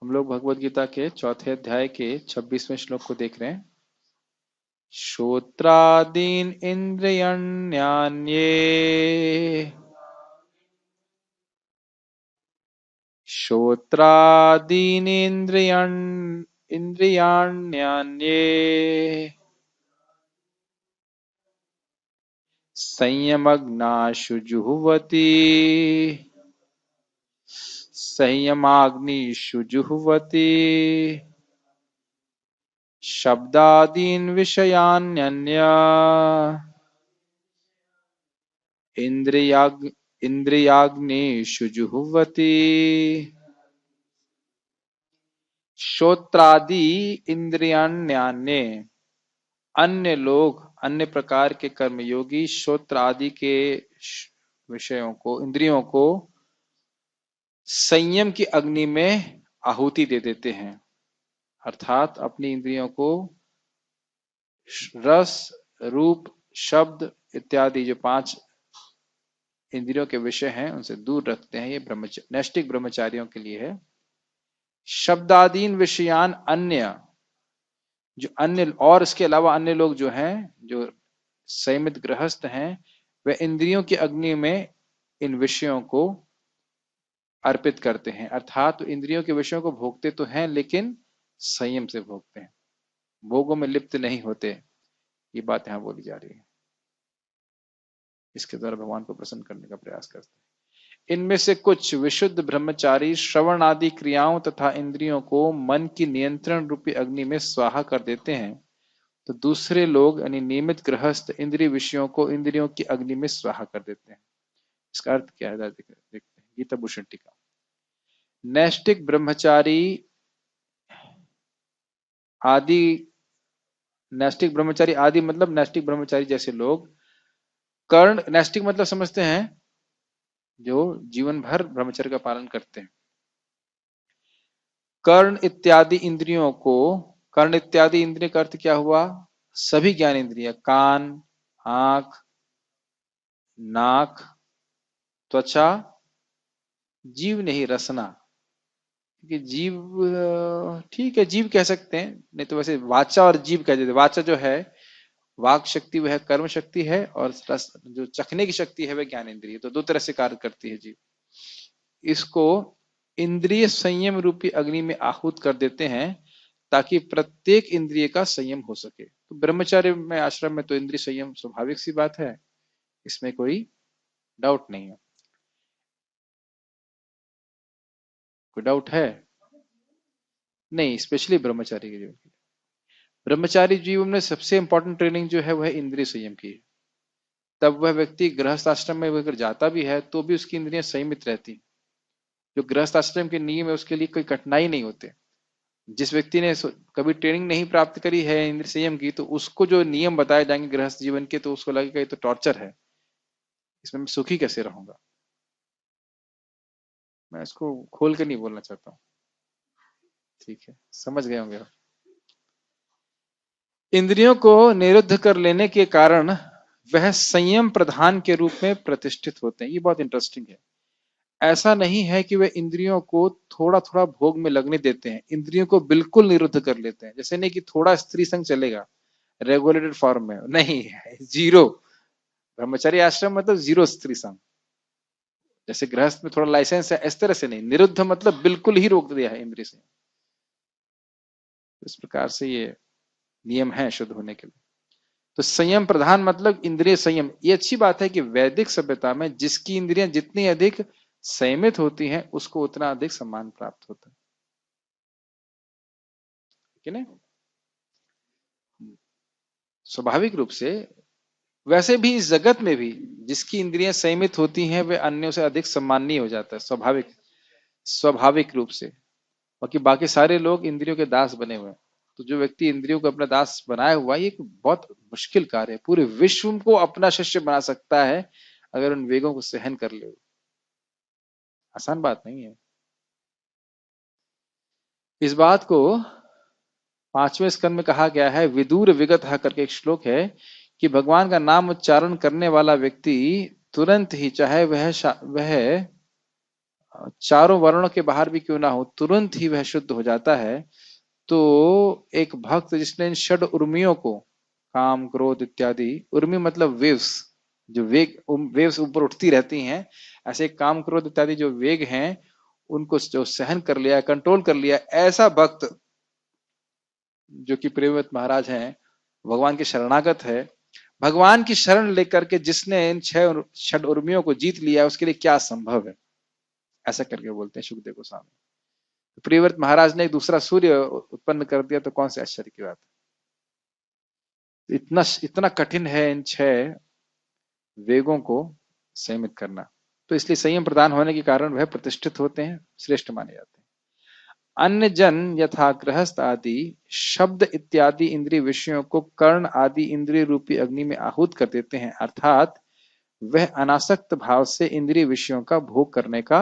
हम लोग भगवत गीता के चौथे अध्याय के 26वें श्लोक को देख रहे हैं। श्रोत्रादीन इंद्रियण्ये इंद्रियाण्यान्ये संयमग्नाशु जुह्वति संयमाग्निषु जुह्वति शब्दादीन विषयान्यन्य इंद्रियाग्निषु जुह्वति। श्रोत्रादि इंद्रियाण्यन्ये, अन्य लोग, अन्य प्रकार के कर्मयोगी श्रोत्र आदि के विषयों को, इंद्रियों को संयम की अग्नि में आहुति दे देते हैं। अर्थात अपनी इंद्रियों को रस, रूप, शब्द इत्यादि जो 5 इंद्रियों के विषय हैं उनसे दूर रखते हैं। ये नैष्ठिक ब्रह्मचारियों के लिए है। शब्दादीन विषयान अन्य, जो अन्य और इसके अलावा अन्य लोग जो हैं, जो संयमित गृहस्थ हैं, वे इंद्रियों की अग्नि में इन विषयों को अर्पित करते हैं। अर्थात इंद्रियों के विषयों को भोगते तो हैं लेकिन संयम से भोगते हैं, भोगों में लिप्त नहीं होते। ये बात यहां बोली जा रही है। इसके द्वारा भगवान को प्रसन्न करने का प्रयास करते हैं। इनमें से कुछ विशुद्ध ब्रह्मचारी श्रवण आदि क्रियाओं तथा इंद्रियों को मन की नियंत्रण रूपी अग्नि में स्वाहा कर देते हैं, तो दूसरे लोग यानी नियमित गृहस्थ इंद्रिय विषयों को इंद्रियों की अग्नि में स्वाहा कर देते हैं। इसका अर्थ क्या है देखते हैं। गीता भूषण टीका। नैष्ठिक ब्रह्मचारी आदि, नैष्ठिक ब्रह्मचारी आदि मतलब नैष्ठिक ब्रह्मचारी जैसे लोग कर्ण, नैष्ठिक मतलब समझते हैं जो जीवन भर ब्रह्मचर्य का पालन करते हैं। कर्ण इत्यादि इंद्रियों को, कर्ण इत्यादि इंद्रिय का अर्थ क्या हुआ? सभी ज्ञान इंद्रिय, कान, आंख, नाक, त्वचा, जीव नहीं रसना, कि जीव ठीक है, जीव कह सकते हैं, नहीं तो वैसे वाचा और जीव कह देते। वाचा जो है वाक शक्ति वह कर्म शक्ति है, और रस जो चखने की शक्ति है वह ज्ञान इंद्रिय। तो 2 तरह से कार्य करती है जीव। इसको इंद्रिय संयम रूपी अग्नि में आहूत कर देते हैं ताकि प्रत्येक इंद्रिय का संयम हो सके। तो ब्रह्मचर्य में, आश्रम में तो इंद्रिय संयम स्वाभाविक सी बात है, इसमें कोई डाउट नहीं है। कोई डाउट है? नहीं, स्पेशली ब्रह्मचारी के जीवन की। ब्रह्मचारी जीवन में सबसे इंपॉर्टेंट ट्रेनिंग जो है वह इंद्रिय संयम की है। तब वह व्यक्ति गृहस्थ आश्रम में अगर जाता भी है तो भी उसकी इंद्रियां संयमित रहती। जो गृहस्थ आश्रम के नियम है उसके लिए कोई कठिनाई नहीं होते। जिस व्यक्ति ने कभी ट्रेनिंग नहीं प्राप्त करी है इंद्रिय संयम की, तो उसको जो नियम बताए जाएंगे गृहस्थ जीवन के, तो उसको लगेगा ये तो टॉर्चर है, इसमें मैं सुखी कैसे रहूंगा। मैं इसको खोल के नहीं बोलना चाहता हूँ, ठीक है, समझ गए होंगे आप। इंद्रियों को निरुद्ध कर लेने के कारण वह संयम प्रधान के रूप में प्रतिष्ठित होते हैं। ये बहुत इंटरेस्टिंग है। ऐसा नहीं है कि वे इंद्रियों को थोड़ा थोड़ा भोग में लगने देते हैं, इंद्रियों को बिल्कुल निरुद्ध कर लेते हैं। जैसे नहीं कि थोड़ा स्त्री संग चलेगा रेगुलेटेड फॉर्म में, नहीं, जीरो। ब्रह्मचर्य आश्रम मतलब जीरो स्त्री संग। जैसे गृहस्थ में थोड़ा लाइसेंस है, इस तरह से नहीं। निरुद्ध मतलब बिल्कुल ही रोक दिया है इंद्रिय से। इस प्रकार से ये नियम है शुद्ध होने के लिए। तो संयम प्रधान मतलब इंद्रिय संयम। ये अच्छी बात है कि वैदिक सभ्यता में जिसकी इंद्रियां जितनी अधिक संयमित होती हैं उसको उतना अधिक सम्मान प्राप्त होता है, ठीक है ना? स्वाभाविक रूप से। वैसे भी इस जगत में भी जिसकी इंद्रियां संयमित होती हैं वे अन्यों से अधिक सम्माननीय हो जाता है, स्वाभाविक, स्वाभाविक रूप से। बाकी बाकी सारे लोग इंद्रियों के दास बने हुए हैं। तो जो व्यक्ति इंद्रियों को अपना दास बनाया हुआ है, ये एक बहुत मुश्किल कार्य है। पूरे विश्व को अपना शिष्य बना सकता है अगर उन वेगों को सहन कर ले। आसान बात नहीं है। इस बात को 5वें स्कंद में कहा गया है। विदुर विगत करके एक श्लोक है कि भगवान का नाम उच्चारण करने वाला व्यक्ति तुरंत ही, चाहे वह चारों वर्णों के बाहर भी क्यों ना हो, तुरंत ही वह शुद्ध हो जाता है। तो एक भक्त जिसने इन षड उर्मियों को, काम क्रोध इत्यादि, उर्मी मतलब वेव्स, जो वेव्स ऊपर उठती रहती हैं, ऐसे काम क्रोध इत्यादि जो वेग हैं उनको जो सहन कर लिया, कंट्रोल कर लिया, ऐसा भक्त जो कि प्रेमवत महाराज हैं, भगवान के शरणागत है, भगवान की शरण लेकर के जिसने इन छह षड उर्मियों को जीत लिया, उसके लिए क्या संभव है, ऐसा करके बोलते हैं सुखदेव गोस्वामी। प्रियव्रत महाराज ने एक दूसरा सूर्य उत्पन्न कर दिया, तो कौन से आश्चर्य की बात है। इतना इतना कठिन है इन छह वेगों को संयमित करना। तो इसलिए संयम प्रदान होने के कारण वह प्रतिष्ठित होते हैं, श्रेष्ठ माने जाते हैं। अन्य जन यथा गृहस्थ आदि शब्द इत्यादि इंद्रिय विषयों को कर्ण आदि इंद्रिय रूपी अग्नि में आहूत कर देते हैं, अर्थात वह अनासक्त भाव से इंद्रिय विषयों का भोग करने का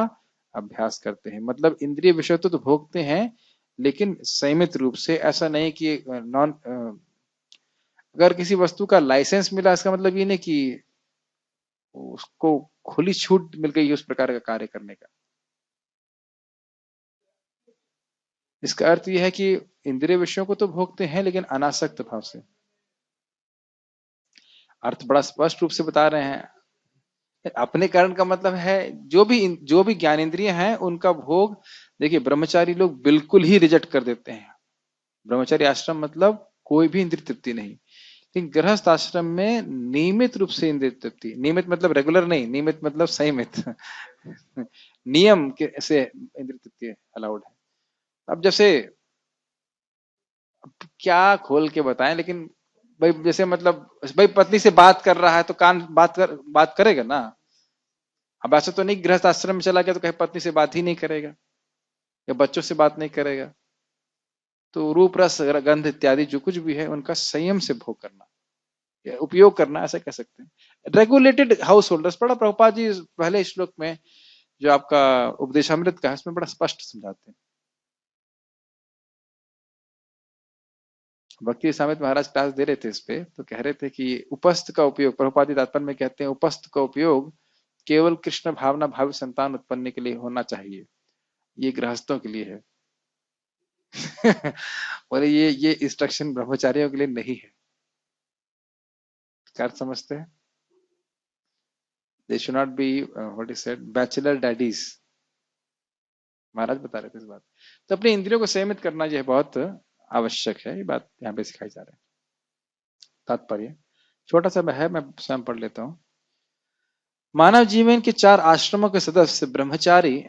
अभ्यास करते हैं। मतलब इंद्रिय विषय तो भोगते हैं, लेकिन संयमित रूप से। ऐसा नहीं कि अगर किसी वस्तु का लाइसेंस मिला, इसका मतलब ये नहीं कि उसको खुली छूट मिल गई उस प्रकार का कार्य करने का। इसका अर्थ यह है कि इंद्रिय विषयों को तो भोगते हैं, लेकिन अनासक्त भाव से। अर्थ बड़ा स्पष्ट रूप से बता रहे हैं। अपने कारण का मतलब है जो भी ज्ञानेंद्रिय हैं उनका भोग। देखिए, ब्रह्मचारी लोग बिल्कुल ही रिजेक्ट कर देते हैं। ब्रह्मचारी आश्रम मतलब कोई भी इंद्रिय तृप्ति नहीं। लेकिन गृहस्थ आश्रम में नियमित रूप से इंद्रिय तृप्ति, नियमित मतलब रेगुलर नहीं, नियमित मतलब संयमित नियम के से इंद्रिय तृप्ति अलाउड है। अब जैसे क्या खोल के बताएं, लेकिन भाई जैसे मतलब भाई पत्नी से बात कर रहा है तो कान बात करेगा ना। अब ऐसा तो नहीं गृहस्थ आश्रम में चला गया तो कहीं पत्नी से बात ही नहीं करेगा या बच्चों से बात नहीं करेगा। तो रूप रस गंध इत्यादि जो कुछ भी है उनका संयम से भोग करना या उपयोग करना, ऐसा कह सकते हैं। रेगुलेटेड हाउस होल्डर्स, बड़ा प्रभुपाद जी पहले श्लोक में जो आपका उपदेशामृत का है उसमें बड़ा स्पष्ट समझाते हैं। भक्ति सामित महाराज क्लास दे रहे थे इस पे, तो कह रहे थे कि उपस्थ का उपयोग, प्रभुपाद जी तात्पर्य में कहते हैं उपस्थ का उपयोग केवल कृष्ण भावना भावी संतान उत्पन्न के लिए होना चाहिए, ये गृहस्थों के लिए है। और ये इंस्ट्रक्शन ब्रह्मचारियों के लिए नहीं है। क्या समझते हैं? They should not be what is said bachelor daddies, Maharaj बता रहे थे इस बात। तो अपने इंद्रियों को संयमित करना यह बहुत आवश्यक है, ये बात यहाँ पे सिखाई जा रही है। तात्पर्य छोटा सा है, मैं स्वयं पढ़ लेता हूँ। मानव जीवन के चार आश्रमों के सदस्य ब्रह्मचारी,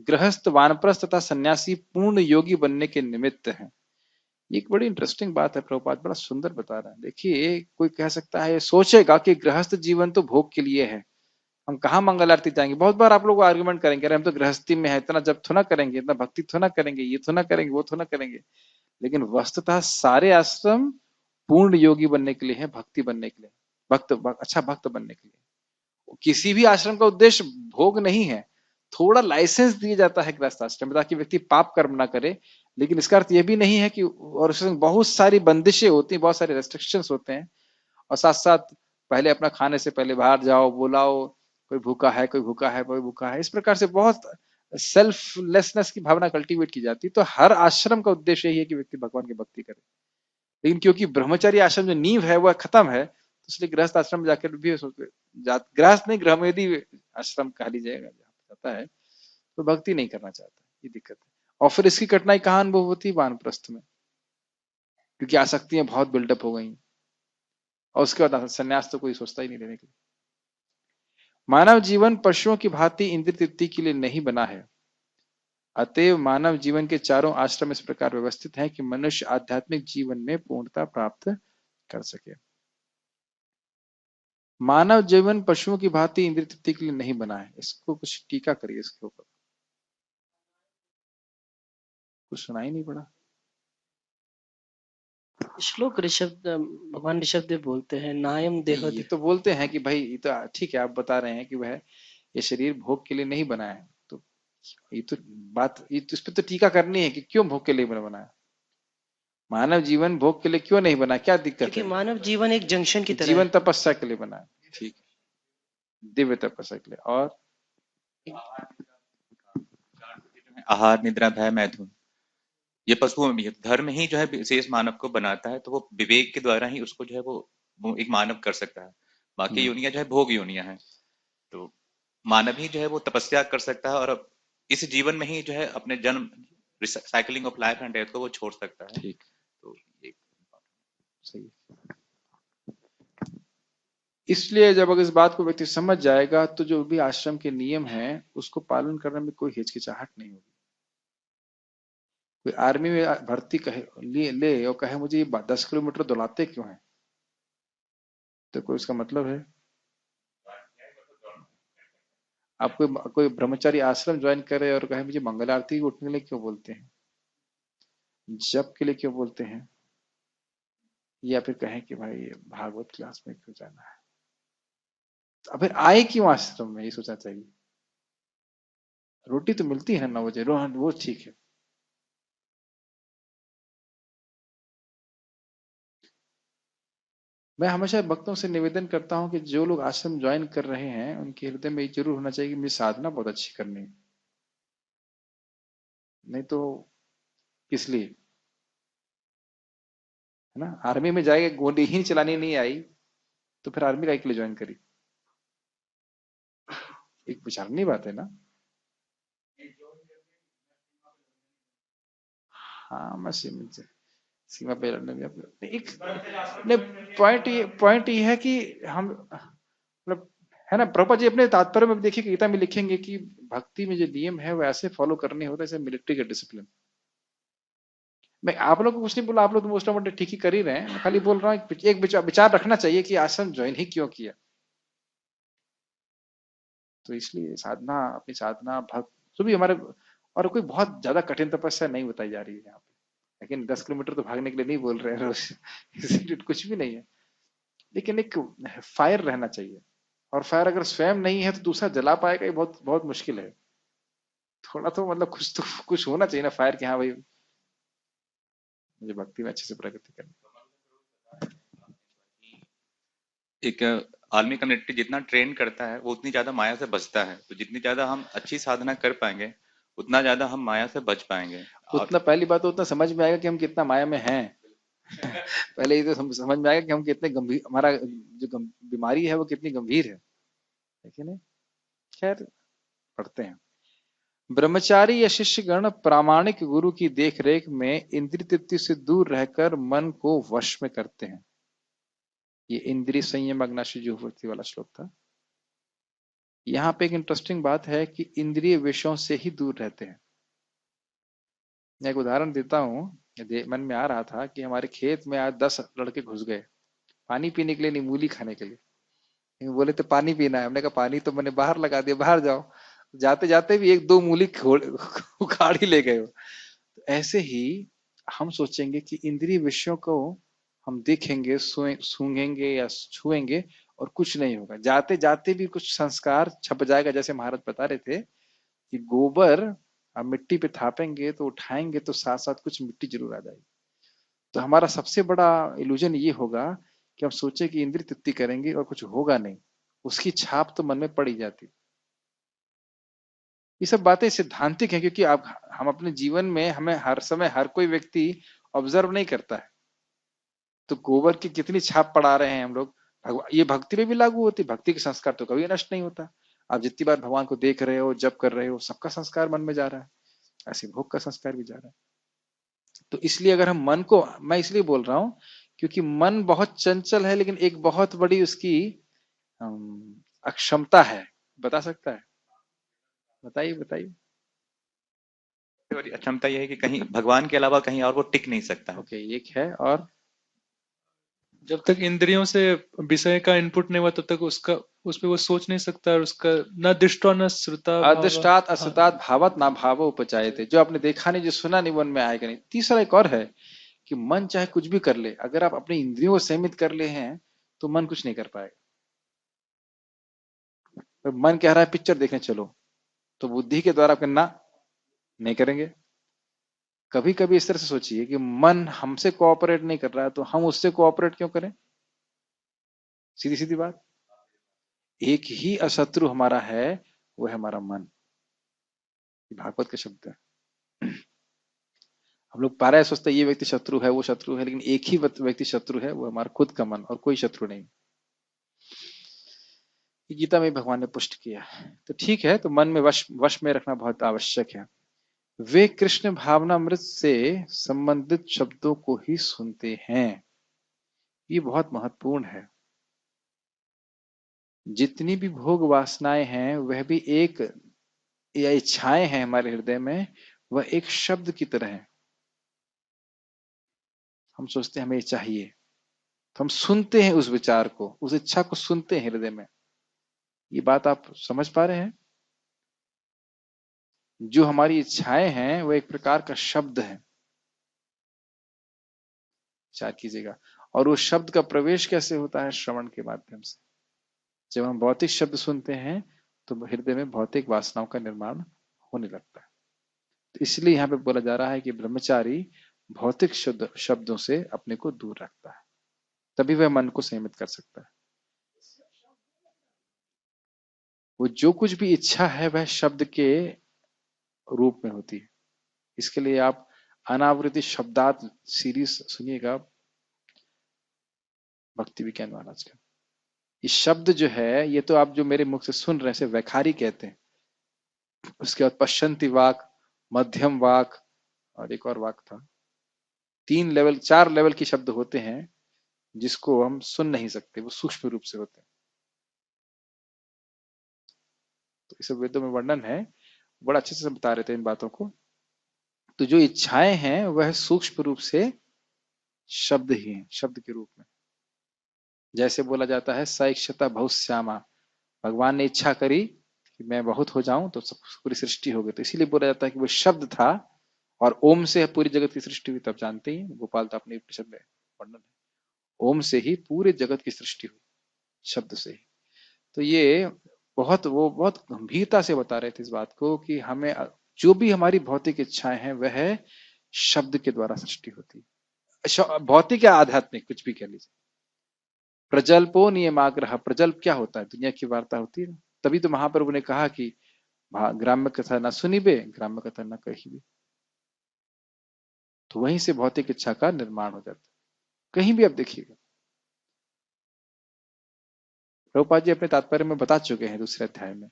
गृहस्थ, वानप्रस्थ तथा सन्यासी पूर्ण योगी बनने के निमित्त हैं। ये एक बड़ी इंटरेस्टिंग बात है, प्रभुपाद बड़ा सुंदर बता रहा है। देखिए, कोई कह सकता है, सोचेगा कि गृहस्थ जीवन तो भोग के लिए है, हम कहाँ मंगल आरती जाएंगे। बहुत बार आप लोग आर्गुमेंट करेंगे, अरे हम तो गृहस्थी में है, इतना जब थोड़ा करेंगे, इतना भक्ति थोड़ा करेंगे, ये थोड़ा करेंगे, वो थोड़ा करेंगे। लेकिन वस्तुतः सारे आश्रम पूर्ण योगी बनने के लिए है, भक्ति बनने के लिए, अच्छा भक्त बनने के लिए। किसी भी आश्रम का उद्देश्य भोग नहीं है। थोड़ा लाइसेंस दिया जाता है गृहस्थ आश्रम में ताकि व्यक्ति पाप कर्म ना करे, लेकिन इसका अर्थ यह भी नहीं है कि, और उसमें बहुत सारी बंदिशें होती हैं, बहुत सारे रेस्ट्रिक्शंस होते हैं। और साथ साथ पहले अपना खाने से पहले बाहर जाओ, बुलाओ, कोई भूखा है, कोई भूखा है, कोई भूखा है, इस प्रकार से बहुत सेल्फलेसनेस की भावना कल्टीवेट की जाती है। तो हर आश्रम का उद्देश्य यही है कि व्यक्ति भगवान की भक्ति करे। लेकिन क्योंकि ब्रह्मचारी आश्रम जो नींव है वह खत्म है, तो इसलिए गृहस्थ आश्रम में जाकर भी गृहस्थ नहीं, गृहमेदी आश्रम कहा लीजिएगा जाता है, तो भक्ति नहीं करना चाहता, ये दिक्कत है। और फिर इसकी कठिनाई कहाँ अनुभव होती है? वानप्रस्थ में, क्योंकि आसक्तियां बहुत बिल्डअप हो गई, और उसके बाद संन्यास तो कोई सोचता ही नहीं लेने के लिए। मानव जीवन पशुओं की भांति इंद्रिय तृप्ति के लिए नहीं बना है। अतएव मानव जीवन के चारों आश्रम इस प्रकार व्यवस्थित हैं कि मनुष्य आध्यात्मिक जीवन में पूर्णता प्राप्त कर सके। मानव जीवन पशुओं की भांति इंद्रिय तृप्ति के लिए नहीं बना है। इसको कुछ टीका करिए इसके ऊपर, कुछ सुनाई नहीं पड़ा। श्लोक भगवान ऋषभ देव बोलते हैं, नायम देह। ये तो बोलते हैं कि भाई ये तो ठीक है, आप बता रहे हैं कि वह ये शरीर भोग के लिए नहीं बना है, तो ये तो बात, ये तो इस पर तो टीका करनी है कि क्यों भोग के लिए बना है। मानव जीवन भोग के लिए क्यों नहीं बना, क्या दिक्कत क्योंकि है? मानव जीवन एक जंक्शन की तरह जीवन है। तपस्या के लिए बना है, ठीक है, दिव्य तपस्या के लिए। और आहार, निद्रा, भय, मैथुन, ये पशुओं में भी है। धर्म ही जो है विशेष मानव को बनाता है, तो वो विवेक के द्वारा ही उसको जो है वो एक मानव कर सकता है। बाकी हम्म। योनियां जो है भोग योनियां हैं। तो मानव ही जो है वो तपस्या कर सकता है, और अब इस जीवन में ही जो है अपने जन्म, cycling of life and death को वो छोड़ सकता है। ठीक। तो ये सही है। इसलिए जब अगर इस बात को व्यक्ति समझ जाएगा तो जो भी आश्रम के नियम हैं उसको पालन करने में कोई हिचकिचाहट नहीं होगी। कोई आर्मी में भर्ती कहे ले और कहे मुझे ये 10 किलोमीटर दौड़ाते क्यों है, तो कोई उसका मतलब है। आप कोई ब्रह्मचारी आश्रम ज्वाइन करे और कहे मुझे मंगल आरती उठने के लिए क्यों बोलते हैं, जप के लिए क्यों बोलते हैं, या फिर कहें कि भाई भागवत क्लास में क्यों जाना है, तो फिर आए क्यों आश्रम में, ये सोचना चाहिए। रोटी तो मिलती है 9 बजे, वो ठीक है। मैं हमेशा भक्तों से निवेदन करता हूं कि जो लोग आश्रम ज्वाइन कर रहे हैं उनके हृदय में ये जरूर होना चाहिए कि मुझे साधना बहुत अच्छी करनी है, नहीं तो किस लिए, है ना। आर्मी में जाएगा गोली ही चलानी नहीं आई तो फिर आर्मी का के लिए ज्वाइन करी, एक विचारनीय बात है ना। हाँ मैं सीमा पे लड़ने में एक नहीं, पॉइंट ये है कि हम मतलब, है ना, प्रभुपाद जी अपने तात्पर्य में देखिए गीता में लिखेंगे कि भक्ति में जो नियम है वो ऐसे फॉलो करने होता है जैसे मिलिट्री का डिसिप्लिन। मैं आप लोग को कुछ नहीं बोला, आप लोग तो मोस्ट ऑफ ठीक ही कर ही रहे हैं, मैं खाली बोल रहा हूँ एक विचार रखना चाहिए कि आश्रम ज्वाइन ही क्यों किया। तो इसलिए साधना, अपनी साधना भक्त जो भी हमारे, और कोई बहुत ज्यादा कठिन तपस्या नहीं बताई जा रही है यहाँ पे, लेकिन 10 किलोमीटर तो भागने के लिए नहीं बोल रहे हैं रोज इसलिए कुछ भी नहीं है, लेकिन एक फायर रहना चाहिए। और फायर अगर स्वयं नहीं है तो दूसरा जला पाएगा, ये बहुत बहुत मुश्किल है। थोड़ा तो मतलब कुछ होना चाहिए ना फायर कि हाँ भाई मुझे भक्ति में अच्छे से प्रगति करनी। एक आर्मी कम्युनिटी जितना ट्रेन करता है वो उतनी ज्यादा माया से बचता है। तो जितनी ज्यादा हम अच्छी साधना कर पाएंगे उतना ज्यादा हम माया से बच पाएंगे। और उतना पहली बात तो उतना समझ में आएगा कि हम कितना माया में हैं पहले ये तो समझ में आएगा कि हम कितने गंभीर, हमारा जो बीमारी है वो कितनी गंभीर है कि नहीं। खैर पढ़ते हैं। ब्रह्मचारी या शिष्यगण प्रामाणिक गुरु की देखरेख में इंद्रिय तृप्ति से दूर रहकर मन को वश में करते हैं। ये इंद्रिय संयम अग्नाशी जो वाला श्लोक था। यहाँ पे एक इंटरेस्टिंग बात है कि इंद्रिय विषयों से ही दूर रहते हैं। मैं एक उदाहरण देता हूँ, मन में आ रहा था कि हमारे खेत में आज 10 लड़के घुस गए पानी पीने के लिए, नहीं मूली खाने के लिए। बोले तो पानी पीना है, हमने कहा पानी तो मैंने बाहर लगा दिया, बाहर जाओ। जाते जाते भी एक दो मूली उखाड़ ही ले गए हो। तो ऐसे ही हम सोचेंगे कि इंद्रिय विषयों को हम देखेंगे, सूंघेंगे या छुएंगे और कुछ नहीं होगा, जाते जाते भी कुछ संस्कार छप जाएगा। जैसे महाराज बता रहे थे कि गोबर हम मिट्टी पे थापेंगे तो उठाएंगे तो साथ साथ कुछ मिट्टी जरूर आ जाएगी। तो हमारा सबसे बड़ा इल्यूजन ये होगा कि हम सोचे कि इंद्रिय तृप्ति करेंगे और कुछ होगा नहीं, उसकी छाप तो मन में पड़ ही जाती। ये सब बातें सिद्धांतिक हैं क्योंकि आप हम अपने जीवन में हमें हर समय हर कोई व्यक्ति ऑब्जर्व नहीं करता है। तो गोबर की कितनी छाप पड़ा रहे हैं हम लोग, ये भक्ति में भी लागू होती है। भक्ति के संस्कार तो कभी नष्ट नहीं होता। आप जितनी बार भगवान को देख रहे हो, जप कर रहे हो, सबका संस्कार मन में जा रहा है, ऐसे भोग का संस्कार भी जा रहा है। तो इसलिए अगर हम मन को, मैं इसलिए बोल रहा हूं क्योंकि मन बहुत चंचल है, लेकिन एक बहुत बड़ी उसकी अक्षमता है। बता सकता है, बताइए बताइए। और क्षमता यह है कि कहीं भगवान के अलावा कहीं और वो टिक नहीं सकता है। ओके, एक है और जब तक इंद्रियों से विषय का इनपुट नहीं हुआ तब तक उसका उस पे वो सोच नहीं सकता, और उसका न दृष्टा न श्रुता भाव। अदृष्टात हाँ, असुतात भावत ना भावो उपजायते, जो आपने देखा नहीं, जो सुना नहीं, मन में आएगा नहीं। तीसरा एक और है कि मन चाहे कुछ भी कर ले, अगर आप अपनी इंद्रियों को सीमित कर ले हैं तो मन कुछ नहीं कर पाएगा। तो मन कह रहा है पिक्चर देखने चलो, तो बुद्धि के द्वारा आप कहना नहीं करेंगे। कभी कभी इस तरह से सोचिए कि मन हमसे कोऑपरेट नहीं कर रहा है तो हम उससे कोऑपरेट क्यों करें। सीधी सीधी बात। एक ही अशत्रु हमारा है, वो है हमारा मन। ये भागवत के शब्द है। हम लोग प्राय सोचते हैं ये व्यक्ति शत्रु है, वो शत्रु है, लेकिन एक ही व्यक्ति शत्रु है, वो हमारा खुद का मन, और कोई शत्रु नहीं। ये गीता में भगवान ने पुष्ट किया। तो ठीक है, तो मन में वश में रखना बहुत आवश्यक है। वे कृष्ण भावनामृत से संबंधित शब्दों को ही सुनते हैं, ये बहुत महत्वपूर्ण है। जितनी भी भोग वासनाएं हैं वह भी एक, या इच्छाएं हैं हमारे हृदय में, वह एक शब्द की तरह है। हम सोचते हैं हमें ये चाहिए, तो हम सुनते हैं उस विचार को, उस इच्छा को सुनते हैं हृदय में। ये बात आप समझ पा रहे हैं? जो हमारी इच्छाएं हैं वो एक प्रकार का शब्द है, विचार कीजिएगा। और उस शब्द का प्रवेश कैसे होता है? श्रवण के माध्यम से। जब हम भौतिक शब्द सुनते हैं तो हृदय में भौतिक वासनाओं का निर्माण होने लगता है। तो इसलिए यहाँ पे बोला जा रहा है कि ब्रह्मचारी भौतिक शब्दों से अपने को दूर रखता है, तभी वह मन को संयमित कर सकता है। वो जो कुछ भी इच्छा है वह शब्द के रूप में होती है। इसके लिए आप अनावृति शब्दार्थ सीरीज सुनिएगा भक्ति विज्ञान महाराज का। ये शब्द जो है, ये तो आप जो मेरे मुख से सुन रहे हैं इसे वैखारी कहते हैं। उसके बाद पश्चंती वाक, मध्यम वाक, और एक और वाक था। 4 लेवल के शब्द होते हैं जिसको हम सुन नहीं सकते, वो सूक्ष्म रूप से होते हैं। तो इस वेदों में वर्णन है, बड़ा अच्छे से बता रहे थे इन बातों को। तो जो इच्छाएं हैं वह सूक्ष्म रूप से शब्द ही हैं, शब्द के रूप में। जैसे बोला जाता है सैक्षता बहुश्यामा, भगवान ने इच्छा करी कि मैं बहुत हो जाऊं तो सब पूरी सृष्टि हो गई। तो इसीलिए बोला जाता है कि वो शब्द था, और ओम से पूरी जगत की सृष्टि हुई। तब जानते ही गोपाल तो अपने उपनिषद में वर्णन है, ओम से ही पूरे जगत की सृष्टि हुई, शब्द से ही। तो ये बहुत गंभीरता से बता रहे थे इस बात को कि हमें जो भी हमारी भौतिक इच्छाएं हैं वह शब्द के द्वारा सृष्टि होती है। भौतिक या आध्यात्मिक कुछ भी कह लीजिए। प्रजल्पो नियमाग्रह, प्रजल्प क्या होता है? दुनिया की वार्ता होती है। तभी तो महाप्रभु ने कहा कि ग्राम्य कथा न सुनिबे, ग्राम्य कथा न कहिबे। तो वहीं से भौतिक इच्छा का निर्माण हो जाता है। कहीं भी आप देखिएगा, प्रभुपाद जी अपने तात्पर्य में बता चुके हैं दूसरे अध्याय में,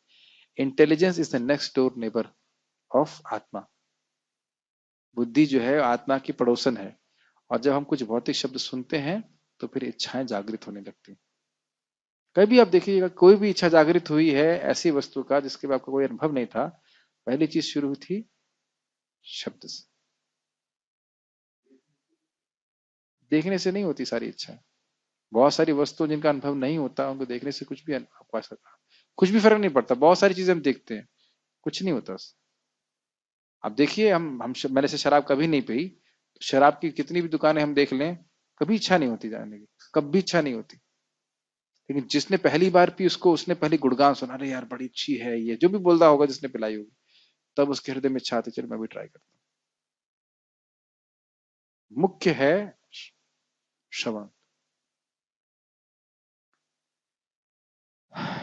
intelligence is the next door neighbour of आत्मा। बुद्धि जो है आत्मा की पड़ोसन है, और जब हम कुछ भौतिक शब्द सुनते हैं तो फिर इच्छाएं जागृत होने लगती हैं। कभी आप देखिएगा कोई भी इच्छा जागृत हुई है ऐसी वस्तु का जिसके बाद आपको कोई अनुभव नहीं था, पहली चीज शुरू हुई थी शब्द से। देखने से नहीं होती सारी इच्छा। बहुत सारी वस्तु जिनका अनुभव नहीं होता उनको देखने से कुछ भी आपको कुछ भी फर्क नहीं पड़ता। बहुत सारी चीजें हम देखते हैं, कुछ नहीं होता उससे। आप देखिए, मैंने से शराब कभी नहीं पी, तो शराब की कितनी भी दुकानें हम देख लें, कभी इच्छा नहीं होती जाने की, कभी इच्छा नहीं होती। लेकिन जिसने पहली बार पी उसने पहले गुणगान सुना, अरे यार बड़ी अच्छी है ये, जो भी बोल रहा होगा जिसने पिलाई होगी, तब उसके हृदय में इच्छा आती, चलो मैं भी ट्राई करता हूँ। मुख्य है श्रवण।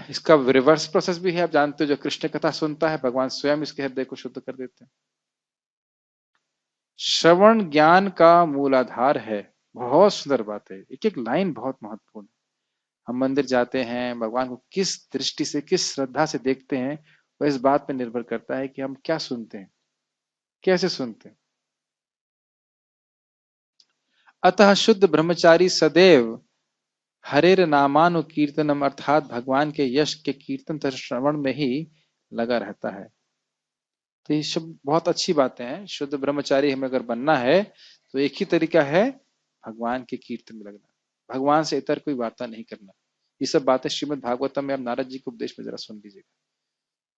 इसका रिवर्स प्रोसेस भी है, आप जानते हो, जो कृष्ण कथा सुनता है भगवान स्वयं इसके हृदय को शुद्ध कर देते हैं। श्रवण ज्ञान का मूलाधार है। बहुत सुंदर बात है, एक एक लाइन बहुत महत्वपूर्ण है। हम मंदिर जाते हैं, भगवान को किस दृष्टि से, किस श्रद्धा से देखते हैं, वह इस बात पर निर्भर करता है कि हम क्या सुनते हैं, कैसे सुनते हैं। अतः शुद्ध ब्रह्मचारी सदैव हरेर नामानुकीर्तनम, अर्थात भगवान के यश के कीर्तन तथा श्रवण में ही लगा रहता है। तो ये सब बहुत अच्छी बातें हैं। शुद्ध ब्रह्मचारी हमें अगर बनना है तो एक ही तरीका है, भगवान के कीर्तन में लगना, भगवान से इतर कोई वार्ता नहीं करना। ये सब बातें श्रीमद् भागवतम में आप नारद जी के उपदेश में जरा सुन लीजिएगा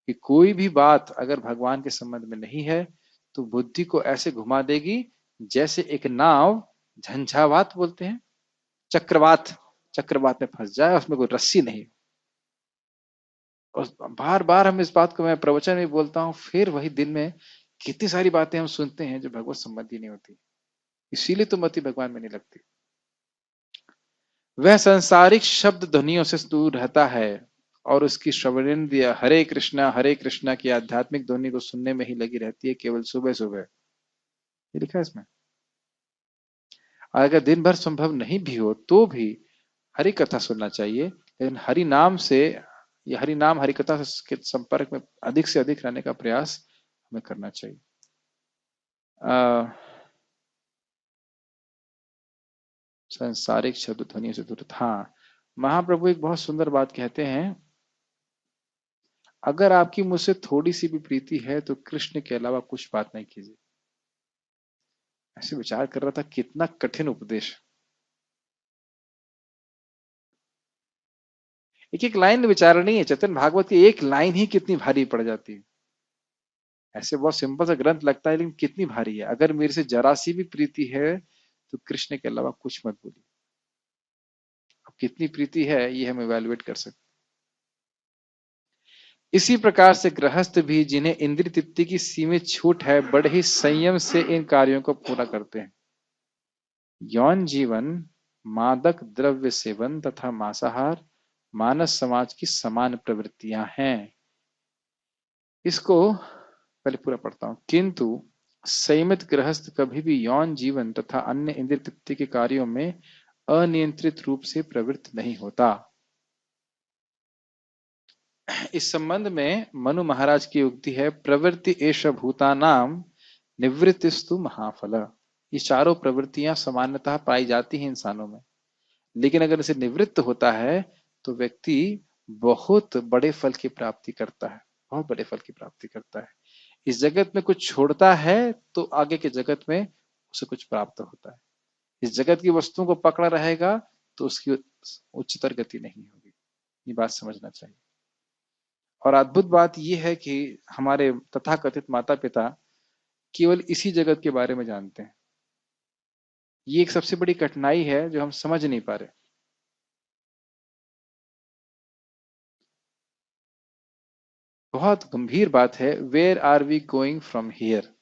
कि कोई भी बात अगर भगवान के संबंध में नहीं है तो बुद्धि को ऐसे घुमा देगी जैसे एक नाव झंझावात बोलते हैं, चक्रवात में फंस जाए, उसमें कोई रस्सी नहीं। और बार बार हम इस बात को, मैं प्रवचन में बोलता हूँ, फिर वही दिन में कितनी सारी बातें हम सुनते हैं जो भगवत संबंधी नहीं होती, इसीलिए तो मति भगवान में नहीं लगती। वह सांसारिक शब्द ध्वनियों से दूर रहता है और उसकी श्रवणेन्द्रिय हरे कृष्णा की आध्यात्मिक ध्वनि को सुनने में ही लगी रहती है, केवल सुबह सुबह। ये लिखा है इसमें। और अगर दिन भर संभव नहीं भी हो तो भी हरि कथा सुनना चाहिए, लेकिन हरि नाम से, या हरि नाम हरि कथा के संपर्क में अधिक से अधिक रहने का प्रयास हमें करना चाहिए। सांसारिक शब्द ध्वनि से दूर। हाँ, महाप्रभु एक बहुत सुंदर बात कहते हैं, अगर आपकी मुझसे थोड़ी सी भी प्रीति है तो कृष्ण के अलावा कुछ बात नहीं कीजिए। ऐसे विचार कर रहा था, कितना कठिन उपदेश। एक एक लाइन विचारणी है, चैतन्य भागवत की एक लाइन ही कितनी भारी पड़ जाती है। ऐसे बहुत सिंपल सा ग्रंथ लगता है, लेकिन कितनी भारी है। अगर मेरे से जरा सी भी प्रीति है तो कृष्ण के अलावा कुछ मत बोलिए। अब कितनी प्रीति है ये हम इवेलुएट कर सकते। इसी प्रकार से गृहस्थ भी, जिन्हें इंद्रिय तृप्ति की सीमित छूट है, बड़े ही संयम से इन कार्यों को पूरा करते हैं। यौन जीवन, मादक द्रव्य सेवन तथा मांसाहार मानव समाज की समान प्रवृत्तियां हैं। इसको पहले पूरा पढ़ता हूं। किंतु संयमित गृहस्थ कभी भी यौन जीवन तथा अन्य इंद्रिय तृप्ति के कार्यों में अनियंत्रित रूप से प्रवृत्त नहीं होता। इस संबंध में मनु महाराज की उक्ति है, प्रवृत्ति एष भूतानाम निवृत्तिस्तु महाफल। ये चारों प्रवृत्तियां सामान्यतः पाई जाती हैं इंसानों में, लेकिन अगर इसे निवृत्त होता है तो व्यक्ति बहुत बड़े फल की प्राप्ति करता है, बहुत बड़े फल की प्राप्ति करता है। इस जगत में कुछ छोड़ता है तो आगे के जगत में उसे कुछ प्राप्त होता है। इस जगत की वस्तुओं को पकड़ा रहेगा तो उसकी उच्चतर गति नहीं होगी। ये बात समझना चाहिए। और अद्भुत बात यह है कि हमारे तथाकथित माता पिता केवल इसी जगत के बारे में जानते हैं। ये एक सबसे बड़ी कठिनाई है जो हम समझ नहीं पा रहे। बहुत गंभीर बात है। Where are we going from here?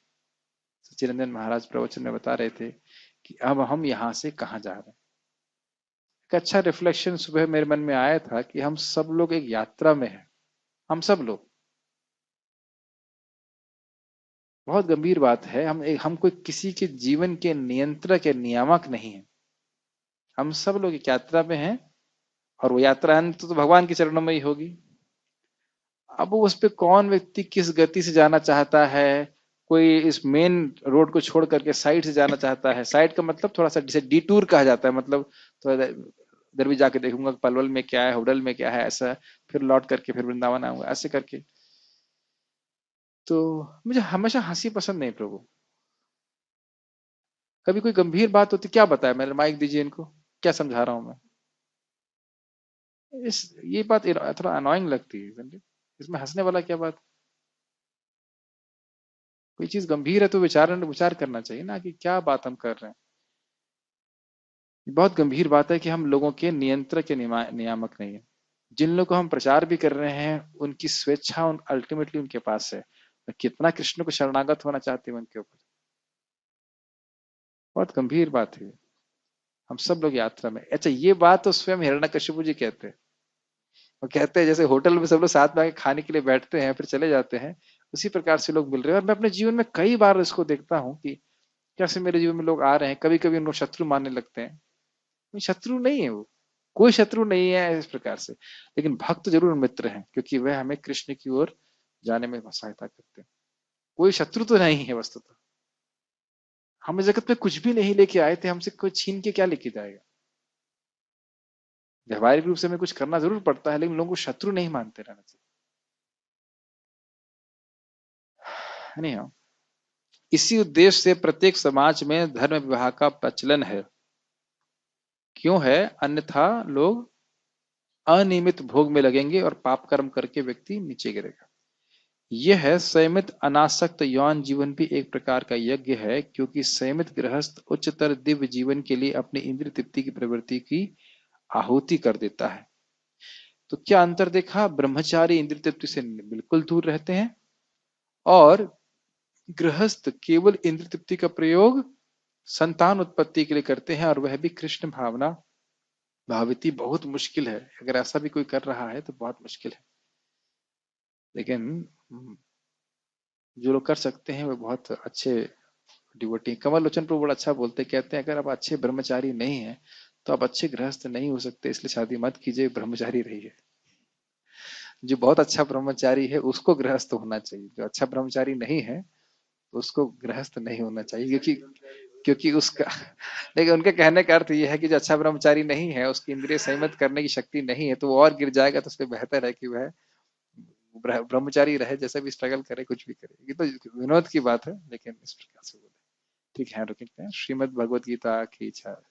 Sachchidanand Maharaj प्रवचन में बता रहे थे कि अब हम यहां से कहां जा रहे हैं। एक अच्छा रिफ्लेक्शन सुबह मेरे मन में आया था कि हम सब लोग एक यात्रा में हैं। हम सब लोग, बहुत गंभीर बात है, हम कोई किसी के जीवन के नियंत्रक या नियामक नहीं है। हम सब लोग एक यात्रा में हैं और वो यात्रा अंत तो भगवान के चरणों में ही होगी। अब उस पे कौन व्यक्ति किस गति से जाना चाहता है, कोई इस मेन रोड को छोड़ करके साइड से जाना चाहता है। साइड का मतलब थोड़ा सा जिसे डिटूर कहा जाता है, मतलब थोड़ा इधर भी जाके देखूंगा पलवल में क्या है, हुडल में क्या है, ऐसा, फिर लौट करके फिर वृंदावन आऊंगा, ऐसे करके। तो मुझे हमेशा हंसी पसंद नहीं प्रभु। कभी कोई गंभीर बात होती, क्या बताया, मेरे माइक दीजिए इनको, क्या समझा रहा हूं मैं। ये बात थोड़ा अनोइंग लगती है, समझे? इसमें हंसने वाला क्या बात। कोई चीज गंभीर है तो विचार करना चाहिए ना कि क्या बात हम कर रहे हैं। बहुत गंभीर बात है कि हम लोगों के नियंत्रक या नियामक नहीं है। जिन लोगों को हम प्रचार भी कर रहे हैं उनकी स्वेच्छा अल्टीमेटली उनके पास है, कितना कृष्ण को शरणागत होना चाहते हैं उनके ऊपर। बहुत गंभीर बात है। हम सब लोग यात्रा में। अच्छा, ये बात तो स्वयं हिरण्यकशिपु जी कहते हैं। वो कहते हैं जैसे होटल में सब लोग साथ में आके खाने के लिए बैठते हैं फिर चले जाते हैं, उसी प्रकार से लोग मिल रहे हैं। और मैं अपने जीवन में कई बार इसको देखता हूँ कि कैसे मेरे जीवन में लोग आ रहे हैं, कभी कभी उनको शत्रु मानने लगते हैं। शत्रु नहीं है वो, कोई शत्रु नहीं है इस प्रकार से, लेकिन भक्त जरूर मित्र हैं, क्योंकि वह हमें कृष्ण की ओर जाने में सहायता करते हैं। कोई शत्रु तो नहीं है वस्तुतः। हम इस जगत में कुछ भी नहीं लेके आए थे, हमसे कोई छीन के क्या लेके जाएगा। व्यवहारिक रूप से हमें कुछ करना जरूर पड़ता है, लेकिन लोगों को शत्रु नहीं मानते रहना चाहिए। नहीं हो। इसी उद्देश्य से प्रत्येक समाज में धर्म विवाह का प्रचलन है। क्यों है? अन्यथा लोग अनियमित भोग में लगेंगे और पाप कर्म करके व्यक्ति नीचे गिरेगा। यह है संयमित अनासक्त यौन जीवन भी एक प्रकार का यज्ञ है, क्योंकि संयमित गृहस्थ उच्चतर दिव्य जीवन के लिए अपनी इंद्रिय तृप्ति की प्रवृत्ति की आहुति कर देता है। तो क्या अंतर देखा? ब्रह्मचारी इंद्रिय तृप्ति से बिल्कुल दूर रहते हैं और गृहस्थ केवल इंद्रिय तृप्ति का प्रयोग संतान उत्पत्ति के लिए करते हैं, और वह भी कृष्ण भावना भाविती। बहुत मुश्किल है, अगर ऐसा भी कोई कर रहा है तो बहुत मुश्किल है, लेकिन जो लोग कर सकते हैं वे बहुत अच्छे डिवोटी। कमल लोचन प्रभु बड़ा अच्छा बोलते, कहते हैं अगर आप अच्छे ब्रह्मचारी नहीं हैं तो आप अच्छे गृहस्थ नहीं हो सकते, इसलिए शादी मत कीजिए, ब्रह्मचारी रहिए। जो बहुत अच्छा ब्रह्मचारी है उसको गृहस्थ होना चाहिए, जो अच्छा ब्रह्मचारी नहीं है तो उसको गृहस्थ नहीं होना चाहिए, क्योंकि क्योंकि उसका लेकिन उनके कहने का अर्थ ये है कि जो अच्छा ब्रह्मचारी नहीं है, उसकी इंद्रिय संयमित करने की शक्ति नहीं है, तो वो और गिर जाएगा, तो उससे बेहतर है कि वह ब्रह्मचारी रहे, जैसे भी स्ट्रगल करे, कुछ भी करे। ये तो विनोद की बात है, लेकिन इस प्रकार से बोले। ठीक है, रुकते हैं। श्रीमद् भगवत गीता की इच्छा।